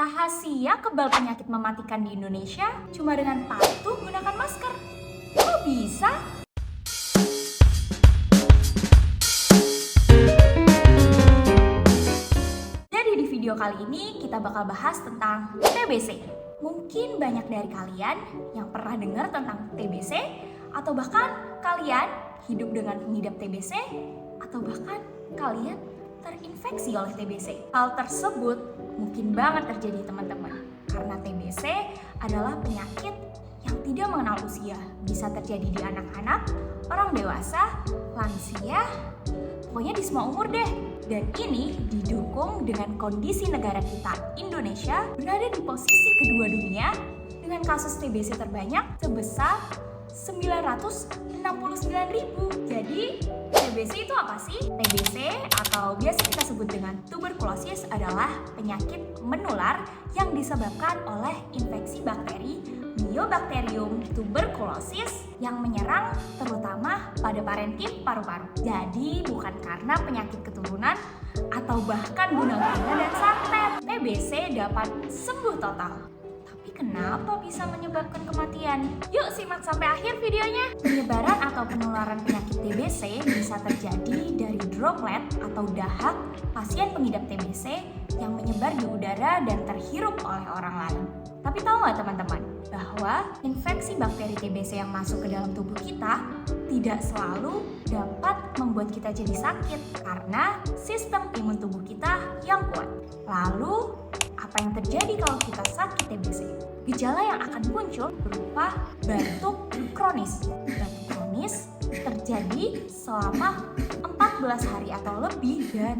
Rahasia kebal penyakit mematikan di Indonesia cuma dengan patuh gunakan masker. Kok bisa? Jadi di video kali ini kita bakal bahas tentang TBC. Mungkin banyak dari kalian yang pernah dengar tentang TBC, atau bahkan kalian hidup dengan pengidap TBC, atau bahkan kalian terinfeksi oleh TBC. Hal tersebut mungkin banget terjadi teman-teman, karena TBC adalah penyakit yang tidak mengenal usia. Bisa terjadi di anak-anak, orang dewasa, lansia, pokoknya di semua umur deh. Dan ini didukung dengan kondisi negara kita, Indonesia, berada di posisi kedua dunia dengan kasus TBC terbanyak sebesar 969.000. Jadi TBC itu apa sih? TBC atau biasa kita sebut dengan tuberkulosis adalah penyakit menular yang disebabkan oleh infeksi bakteri Mycobacterium tuberculosis yang menyerang terutama pada parenkim paru-paru. Jadi bukan karena penyakit keturunan atau bahkan guna-guna dan santet. TBC dapat sembuh total. Tapi kenapa bisa menyebabkan kematian? Yuk simak sampai akhir videonya. Penyebaran atau penularan penyakit TBC bisa terjadi dari droplet atau dahak pasien pengidap TBC yang menyebar di udara dan terhirup oleh orang lain. Tapi tahu nggak teman-teman, bahwa infeksi bakteri TBC yang masuk ke dalam tubuh kita tidak selalu dapat membuat kita jadi sakit karena sistem imun tubuh kita yang kuat. Lalu, apa yang terjadi kalau kita sakit TBC? Gejala yang akan muncul berupa batuk kronis. Batuk kronis terjadi selama 14 hari atau lebih dan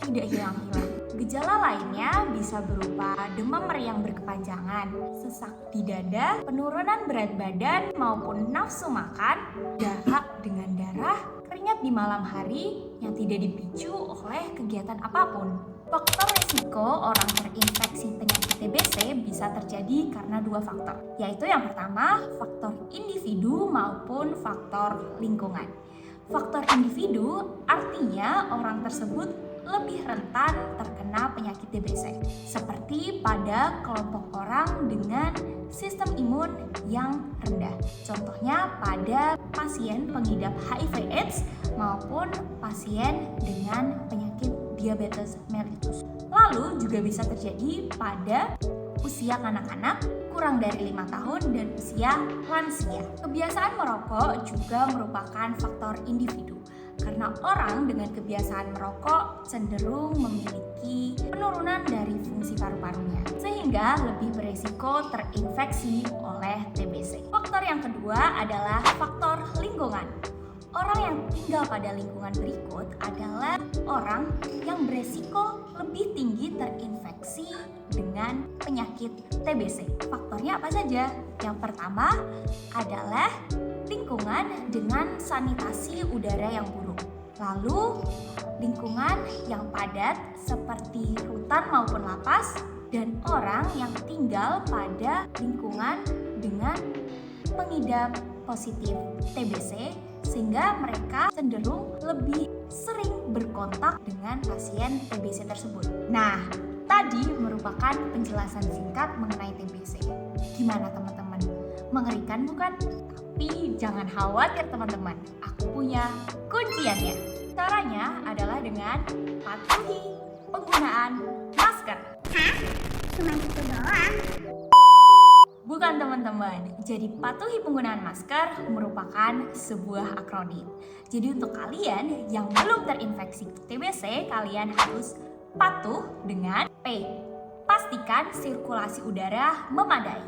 tidak hilang-hilang. Gejala lainnya bisa berupa demam meriang berkepanjangan, sesak di dada, penurunan berat badan maupun nafsu makan, dahak dengan darah, keringat di malam hari yang tidak dipicu oleh kegiatan apapun. Faktor risiko orang terinfeksi penyakit TBC bisa terjadi karena dua faktor, yaitu yang pertama faktor individu maupun faktor lingkungan. Faktor individu artinya orang tersebut lebih rentan terkena penyakit TBC, seperti pada kelompok orang dengan sistem imun yang rendah. Contohnya pada pasien pengidap HIV/AIDS maupun pasien dengan penyakit diabetes mellitus. Lalu juga bisa terjadi pada usia anak-anak kurang dari 5 tahun dan usia lansia. Kebiasaan merokok juga merupakan faktor individu. Karena orang dengan kebiasaan merokok cenderung memiliki penurunan dari fungsi paru-parunya, sehingga lebih beresiko terinfeksi oleh TBC. Faktor yang kedua adalah faktor lingkungan. Orang yang tinggal pada lingkungan berikut adalah orang yang beresiko lebih tinggi terinfeksi dengan penyakit TBC. Faktornya apa saja? Yang pertama adalah lingkungan dengan sanitasi udara yang buruk. Lalu, lingkungan yang padat seperti hutan maupun lapas, dan orang yang tinggal pada lingkungan dengan pengidap positif TBC, sehingga mereka cenderung lebih sering berkontak dengan pasien TBC tersebut. Nah, tadi merupakan penjelasan singkat mengenai TBC. Gimana teman-teman? Mengerikan bukan? Tapi jangan khawatir teman-teman, aku punya kunciannya. Caranya adalah dengan patuhi penggunaan masker. Hah? Cuma gitu doang? Bukan teman-teman, jadi patuhi penggunaan masker merupakan sebuah akronim. Jadi untuk kalian yang belum terinfeksi TBC, kalian harus patuh dengan P. Pastikan sirkulasi udara memadai.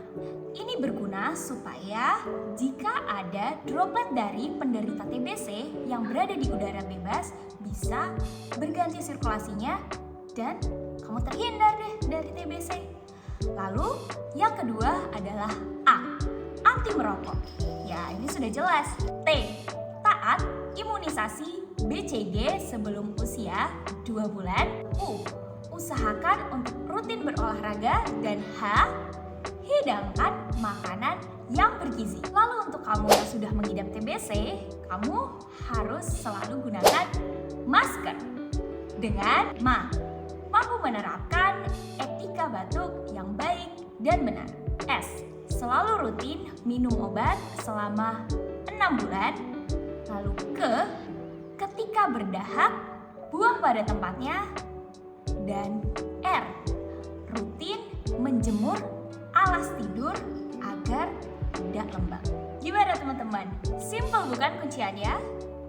Ini berguna supaya jika ada droplet dari penderita TBC yang berada di udara bebas, bisa berganti sirkulasinya dan kamu terhindar deh dari TBC. Lalu yang kedua adalah A, anti merokok. Ya, ini sudah jelas. T, taat imunisasi BCG sebelum usia 2 bulan. U, usahakan untuk rutin berolahraga. Dan H, hidangkan makanan yang bergizi. Lalu untuk kamu yang sudah mengidap TBC, kamu harus selalu gunakan masker. Dengan mampu menerapkan etika batuk dan benar. S. Selalu rutin minum obat selama 6 bulan. Lalu ketika berdahak, buang pada tempatnya. Dan R. Rutin menjemur alas tidur agar tidak lembab. Gimana teman-teman? Simple bukan kunciannya?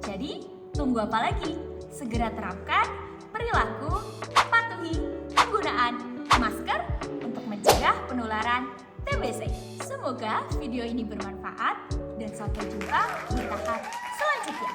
Jadi, tunggu apa lagi? Segera terapkan perilaku patuhi penggunaan masker untuk mencegah penularan TBC. Semoga video ini bermanfaat dan sampai jumpa di tahap selanjutnya.